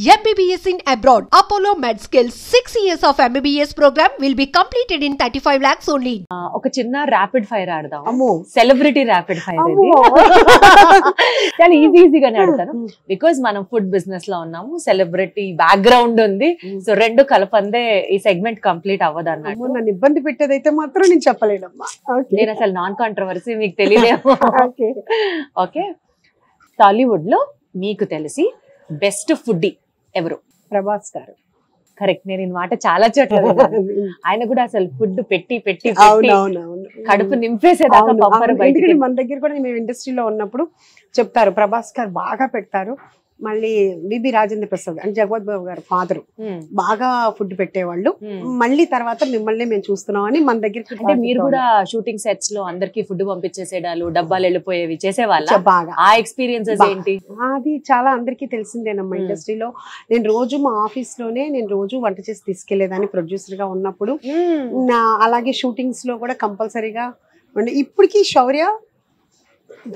MBBS in abroad. Apollo MedSkills 6 years of MBBS program will be completed in 35 lakhs only. ఒక చిన్న rapid fire ఆడదాం. అమ్మో celebrity rapid fire ఇది. చాలా ఈజీగానే ఆడతాను బికాజ్ మనం ఫుడ్ బిజినెస్ లో ఉన్నాము, సెలబ్రిటీ బ్యాక్గ్రౌండ్ ఉంది. సో రెండు కలపందే ఈ సెగ్మెంట్ కంప్లీట్ అవ్వదు అన్నట్టు. నన్ను ఇబ్బంది పెట్టేదైతే మాత్రం నేను చెప్పలేనమ్మా. నేను అసలు నాన్ కాంట్రవర్సీ మీకు తెలియదేమో. ఓకే, టాలీవుడ్ లో మీకు తెలిసి బెస్ట్ ఫుడ్డీ ఎవరు? ప్రభాస్ గారు. కరెక్ట్. నేను ఈ మాట చాలా చోట్ల విన్నాను. ఆయన కూడా అసలు ఫుడ్ పెట్టి పెట్టి కడుపు నింపేసేదాకా పంపరు బయటికి. ఎందుకంటే మన దగ్గర కూడా మేము ఇండస్ట్రీలో ఉన్నప్పుడు చెప్తారు, ప్రభాస్ గారు బాగా పెడతారు. మళ్ళీ బిబి రాజేంద్ర ప్రసాద్ అంటే జగవత్ బాబు గారు ఫాదర్ బాగా ఫుడ్ పెట్టేవాళ్ళు. మళ్ళీ తర్వాత మిమ్మల్ని మేము చూస్తున్నాం అని మన దగ్గర. అంటే మీరు కూడా షూటింగ్ సెట్స్ లో అందరికి ఫుడ్ పంపించేసేడాలు, డబ్బాలు వెళ్ళిపోయేవి చేసేవాళ్ళ? బాగా. ఆ ఎక్స్పీరియన్సెస్ ఏంటి? అది చాలా అందరికీ తెలిసిందేనమ్మా ఇండస్ట్రీలో. నేను రోజు మా ఆఫీస్ లోనే నేను రోజు వంట చేసి తీసుకెళ్లేదాన్ని ప్రొడ్యూసర్ గా ఉన్నప్పుడు. అలాగే షూటింగ్స్ లో కూడా కంపల్సరీగా. ఇప్పటికీ శౌర్య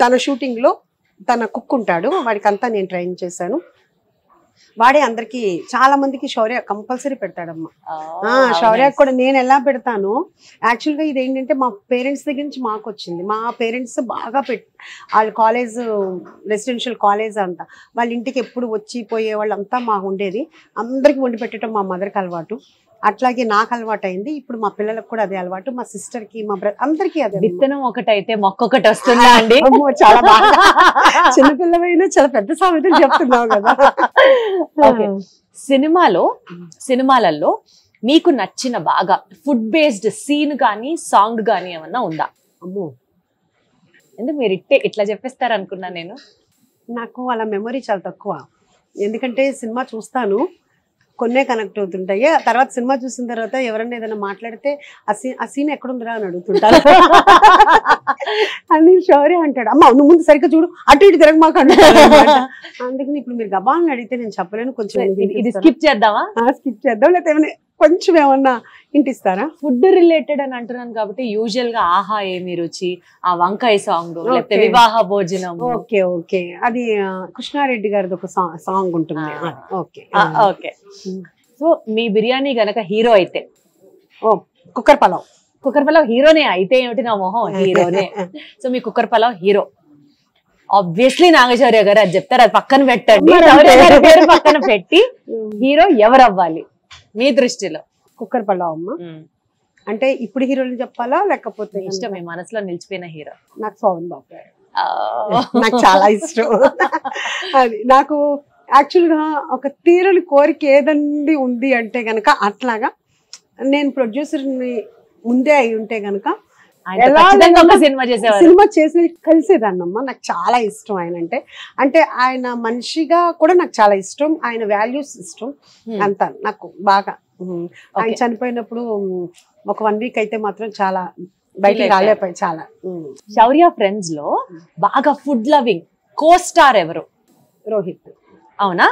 తన షూటింగ్ లో తన కుక్ ఉంటాడు, వాడికి అంతా నేను ట్రైన్ చేశాను. వాడే అందరికి చాలా మందికి శౌర్య కంపల్సరీ పెడతాడమ్మా. శౌర్య కూడా నేను ఎలా పెడతాను, యాక్చువల్గా ఇది ఏంటంటే మా పేరెంట్స్ దగ్గర నుంచి మాకు వచ్చింది. మా పేరెంట్స్ బాగా వాళ్ళ కాలేజ్ రెసిడెన్షియల్ కాలేజ్ అంతా వాళ్ళ ఇంటికి ఎప్పుడు వచ్చి పోయే వాళ్ళు అంతా మాకు ఉండేది. అందరికి వండి పెట్టడం మా మదర్కి అలవాటు, అట్లాగే నాకు అలవాటు అయింది. ఇప్పుడు మా పిల్లలకు కూడా అదే అలవాటు, మా సిస్టర్ కి మా బ్రదర్ అందరికి అదే. విత్తనం ఒకటైతే మొక్క ఒకటి వస్తుందా అండి? చాలా బాగా చిన్నపిల్లమైనా చాలా పెద్ద సామెతలు చెప్తున్నావు కదా. సినిమాలలో మీకు నచ్చిన బాగా ఫుడ్ బేస్డ్ సీన్ కానీ సాంగ్ కానీ ఏమన్నా ఉందా? అమ్మో, ఎందుకు మీరు ఇట్లా చెప్పేస్తారు అనుకున్నా నేను. నాకు అలా మెమొరీ చాలా తక్కువ, ఎందుకంటే సినిమా చూస్తాను కొన్నే కనెక్ట్ అవుతుంటాయి. తర్వాత సినిమా చూసిన తర్వాత ఎవరైనా ఏదైనా మాట్లాడితే ఆ సీన్ ఎక్కడుందిరా అని అడుగుతుంటారు. అని శౌర్య అంటాడు, అమ్మ నువ్వు ముందు సరిగ్గా చూడు, అటు ఇటు తిరగ మాకు అంటాడు. అందుకని ఇప్పుడు మీరు గబాలను అడిగితే నేను చెప్పలేను. కొంచెం ఇది స్కిప్ చేద్దామా? స్కిప్ చేద్దాం, లేకపోతే ఏమైనా కొంచెం ఏమన్నా ఇంటిస్తారా? ఫుడ్ రిలేటెడ్ అని అంటున్నాను కాబట్టి యూజువల్ గా ఆహా ఏమి రుచి, ఆ వంకాయ సాంగ్, లేకపోతే వివాహ భోజనం. ఓకే ఓకే, అది కృష్ణారెడ్డి గారిది ఒక సాంగ్ ఉంటుంది. Okay okay. సో మీ బిర్యానీ గనక హీరో అయితే? కుక్కర్ పలావ్ హీరోనే అయితే ఏమిటి నా మొహం, హీరోనే. సో మీ cooker pulao hero obviously Naga Shaurya garu అది చెప్తారు, అది పక్కన పెట్టండి. శౌర్య గారి పేరు పక్కన పెట్టి హీరో ఎవరు అవ్వాలి మీ దృష్టిలో? కుక్కర్ పలావ్ అమ్మ. అంటే ఇప్పుడు హీరోని చెప్పాలా లేకపోతే ఇష్టం మీ మనసులో నిలిచిపోయిన హీరో? నాకు పవన్ బాబు గారు, నాకు చాలా ఇష్టం. అది నాకు యాక్చువల్ గా ఒక తీరని కోరిక ఏదండి ఉంది అంటే గనక, అట్లాగా నేను ప్రొడ్యూసర్ ని ముందే అయి ఉంటే గనక సినిమా చేసి కలిసేదాన్నమ్మా. నాకు చాలా ఇష్టం ఆయన అంటే ఆయన మనిషిగా కూడా నాకు చాలా ఇష్టం, ఆయన వాల్యూస్ ఇష్టం అంతా నాకు బాగా. ఆయన చనిపోయినప్పుడు ఒక 1 వీక్ అయితే మాత్రం చాలా బయటికి రాలేపోయి చాలా. శౌర్య ఫ్రెండ్స్ లో బాగా ఫుడ్ లవింగ్ కో స్టార్ ఎవరు? రోహిత్. అవునా?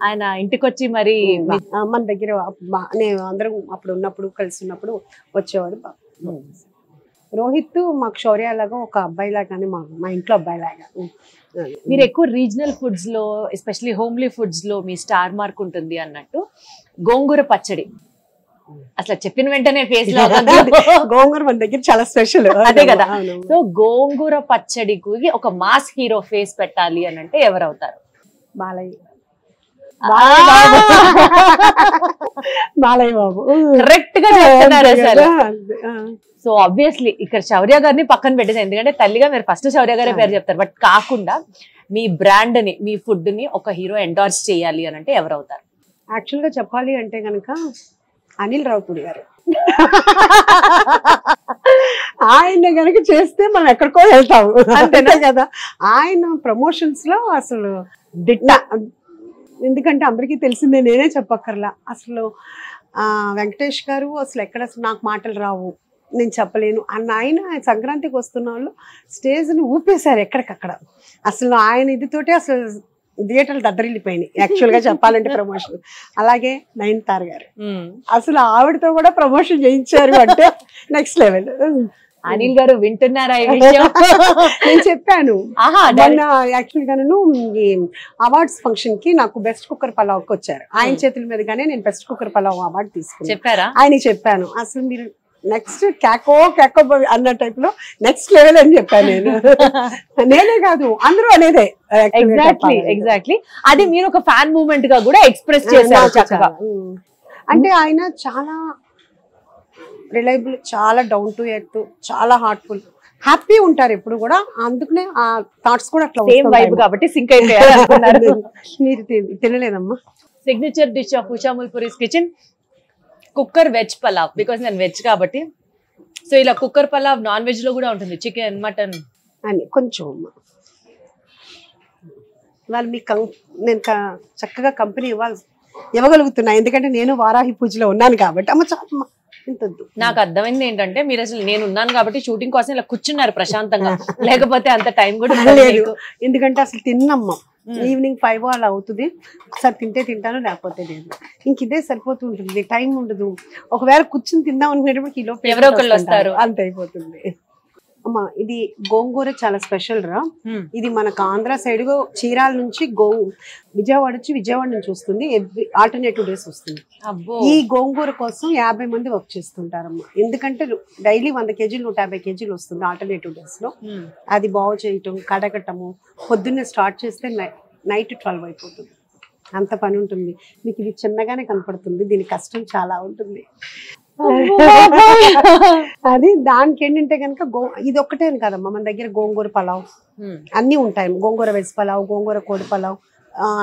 ఆయన ఇంటికి వచ్చి మరి మన దగ్గర నేను అందరం అప్పుడు ఉన్నప్పుడు కలిసి ఉన్నప్పుడు వచ్చేవాడు. రోహిత్ మాకు శౌర్య లాగా ఒక అబ్బాయి లాగానే, మా ఇంట్లో అబ్బాయి లాగా. మీరు ఎక్కువ రీజనల్ ఫుడ్స్ లో, ఎస్పెషల్లీ హోమ్లీ ఫుడ్స్ లో మీ స్టార్ మార్క్ ఉంటుంది అన్నట్టు. గోంగూర పచ్చడి అసలు చెప్పిన వెంటనే ఫేస్ లో గోంగూర మన దగ్గర చాలా స్పెషల్, అదే కదా. సో గోంగూర పచ్చడికి ఒక మాస్ హీరో ఫేస్ పెట్టాలి అని అంటే ఎవరు అవుతారు? బాలయ్య బాబు. కరెక్ట్ గా చెప్తున్నారు అసలు. సో ఆబ్వియస్లీ ఇక్కడ శౌర్య గారిని పక్కన పెట్టేసారు, ఎందుకంటే తల్లిగా మీరు ఫస్ట్ శౌర్య గారి పేరు చెప్తారు. బట్ కాకుండా మీ బ్రాండ్ ని, మీ ఫుడ్ ని ఒక హీరో ఎండార్స్ చేయాలి అని అంటే ఎవరు అవుతారు? యాక్చువల్ గా చెప్పాలి అంటే గనక అనిల్ రావుపూడి గారు. ఆయన గనక చేస్తే మనం ఎక్కడికో వెళ్తాము, అంతేనా కదా. ఆయన ప్రమోషన్స్ లో అసలు దిట్ట, ఎందుకంటే అందరికీ తెలిసిందే, నేనే చెప్పక్కర్లా. అసలు వెంకటేష్ గారు అసలు ఎక్కడ నాకు మాటలు రావు, నేను చెప్పలేను అన్న ఆయన సంక్రాంతికి వస్తున్న వాళ్ళు స్టేజ్ని ఊపేశారు ఎక్కడికక్కడ. అసలు ఆయన ఇదితోటే అసలు థియేటర్లు దద్దరిల్లిపోయినాయి యాక్చువల్గా చెప్పాలంటే ప్రమోషన్. అలాగే నయనతార గారు, అసలు ఆవిడతో కూడా ప్రమోషన్ చేయించారు అంటే నెక్స్ట్ లెవెల్. అనిల్ గారు వింటున్నారా ఈ విషయం? నేను చెప్పాను యాక్చువల్ గా నేను అవార్డ్స్ ఫంక్షన్ కి నాకు బెస్ట్ కుక్కర్ పలావ్కి వచ్చారు. ఆయన చేతుల మీదగానే నేను బెస్ట్ కుక్కర్ పలావ్ అవార్డు తీసుకున్నాను. చెప్పారా? ఆయన చెప్పాను అసలు మీరు నెక్స్ట్ క్యాకో అన్న టైప్ లో నెక్స్ట్ లెవెల్ అని చెప్పాను నేను. నేనే కాదు అందరూ అనేదే. ఎగ్జాక్ట్లీ అది మీరు ఒక ఫ్యాన్ మూమెంట్ గా కూడా ఎక్స్ప్రెస్ చేశారు చక్కగా. అంటే ఆయన చాలా రిలయబుల్, చాలా డౌన్ టు ఎర్త్, చాలా హార్ట్ఫుల్, హ్యాపీ ఉంటారు ఎప్పుడు కూడా. అందుకనే ఆ థాట్స్ కూడా అట్లా సేమ్ వైబ్ కాబట్టి సింక్ అయిపోయారు. మీరు తినలేదమ్మా? Signature dish of Usha Mulpuri's kitchen cooker veg pulao. Because నేను వెజ్ కాబట్టి. సో ఇలా కుక్కర్ పలావ్ నాన్ వెజ్ లో కూడా ఉంటుంది, చికెన్ మటన్ అని కొంచెం వాళ్ళు మీకు నేను చక్కగా కంపెనీ ఇవ్వగలుగుతున్నా, ఎందుకంటే నేను వారాహి పూజలో ఉన్నాను కాబట్టి. అమ్మ చాలా నాకు అర్థమైంది ఏంటంటే మీరు అసలు నేను ఉన్నాను కాబట్టి షూటింగ్ కోసం ఇలా కూర్చున్నారు ప్రశాంతంగా, లేకపోతే అంత టైం కూడా లేదు. ఎందుకంటే అసలు తిన్నమ్మా ఈవినింగ్ 5 అలా అవుతుంది. ఒకసారి తింటే తింటాను, లేకపోతే లేదు. ఇంక ఇదే సరిపోతుంటుంది, టైం ఉండదు. ఒకవేళ కూర్చుని తిందాం అనుకునేటప్పుడు కిలో ఎవరో ఒకళ్ళు వస్తారు, అంత అయిపోతుంది. అమ్మా ఇది గోంగూర చాలా స్పెషల్ రా. ఇది మనకు ఆంధ్ర సైడ్ చీరాల నుంచి విజయవాడ నుంచి వస్తుంది. ఆల్టర్నేటివ్ డేస్ వస్తుంది. ఈ గోంగూర కోసం 50 మంది వర్క్ చేస్తుంటారమ్మా. ఎందుకంటే డైలీ 100 కేజీలు 150 కేజీలు వస్తుంది ఆల్టర్నేటివ్ డేస్ లో. అది బాగు చేయటం, కడగటము, పొద్దున్నే స్టార్ట్ చేస్తే నైట్ 12 అయిపోతుంది. అంత పని ఉంటుంది. మీకు ఇది చిన్నగానే కనపడుతుంది, దీని కష్టం చాలా ఉంటుంది. అది దానికి ఏంటంటే కనుక ఇది ఒక్కటే కదమ్మా, మన దగ్గర గోంగూర పలావ్ అన్ని ఉంటాయి. గోంగూర వెజ్ పలావ్, గోంగూర కోడి పలావ్,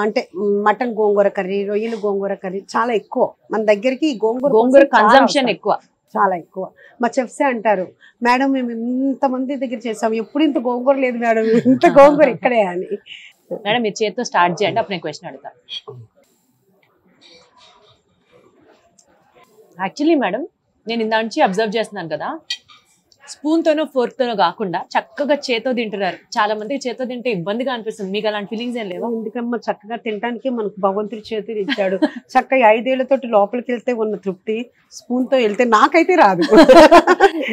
అంటే మటన్ గోంగూర కర్రీ, రొయ్యలు గోంగూర కర్రీ చాలా ఎక్కువ మన దగ్గరికి. గోంగూర కన్సంప్షన్ ఎక్కువ, చాలా ఎక్కువ. మా చెఫ్సే అంటారు, మేడం మేము ఇంతమంది దగ్గర చేసాము, ఎప్పుడు ఇంత గోంగూర లేదు మేడం, ఇంత గోంగూర ఇక్కడే అని. మేడం మీరు చేతితో స్టార్ట్ చేయండి, అప్పుడు నేను క్వశ్చన్ అడుగుతాను. యాక్చువల్లీ మేడం నేను ఇందా నుంచి అబ్జర్వ్ చేస్తున్నాను కదా, స్పూన్ తోనో ఫోర్క్ తోనో కాకుండా చక్కగా చేతో తింటున్నారు. చాలా మందికి చేతో తింటే ఇబ్బందిగా అనిపిస్తుంది, మీకు అలాంటి ఫీలింగ్స్ ఏం లేవా? ఎందుకమ్మా చక్కగా తినడానికి మనకు భగవంతుడి చేతులు ఇచ్చాడు. చక్కగా 5 ఏళ్లతోటి లోపలికి వెళ్తే ఉన్న తృప్తి స్పూన్ తో వెళ్తే నాకైతే రాదు.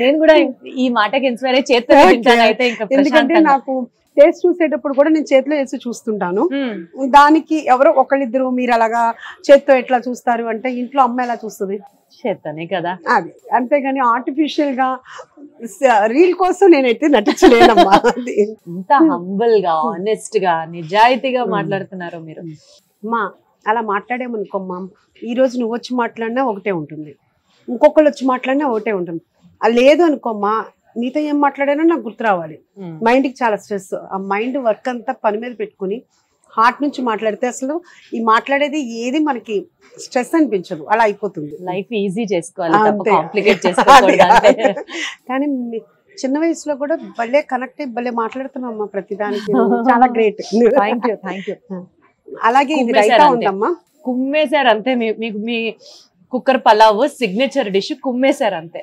నేను కూడా ఈ మాటకి ఇన్స్పైర్ అయ్యి చేతితో తింటాను అయితే. ఎందుకంటే నాకు టేస్ట్ చూసేటప్పుడు కూడా నేను చేతిలో వేసి చూస్తుంటాను. దానికి ఎవరో ఒకళ్ళిద్దరు మీరు అలాగా చేత్తో ఎట్లా చూస్తారు అంటే, ఇంట్లో అమ్మ ఎలా చూస్తుంది? చేత్తోనే కదా. అది అంతేగాని ఆర్టిఫిషియల్ గా రీల్ కోసం నేనైతే నటించలేనమ్మా. ఇంత హంబుల్ గా, ఆనెస్ట్ గా, నిజాయితీగా మాట్లాడుతున్నారు మీరు. అమ్మా అలా మాట్లాడేమనుకోమ్మా, ఈ రోజు నువ్వు వచ్చి మాట్లాడినా ఒకటే ఉంటుంది, ఇంకొకళ్ళు వచ్చి మాట్లాడినా ఒకటే ఉంటుంది. అది లేదు అనుకోమ్మా, నీతో ఏం మాట్లాడానో నాకు గుర్తు రావాలి. మైండ్కి చాలా స్ట్రెస్. ఆ మైండ్ వర్క్ అంతా పని మీద పెట్టుకుని హార్ట్ నుంచి మాట్లాడితే అసలు ఈ మాట్లాడేది ఏది మనకి స్ట్రెస్ అనిపించదు, అలా అయిపోతుంది. లైఫ్ ఈజీ చేసుకోవాలి, కానీ చిన్న వయసులో కూడా భలే కనెక్ట్ అయ్యి భలే మాట్లాడుతున్నామ్మా ప్రతిదానికి. చాలా గ్రేట్. Thank you. అలాగే ఇది రైతా ఉందమ్మా, కుమ్మేశారు అంతే. మీకు మీ కుక్కర్ పలావ్ సిగ్నేచర్ డిష్ కుమ్మేశారు అంతే.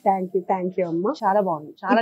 థ్యాంక్ యూ అమ్మా, చాలా బాగుంది. చాలా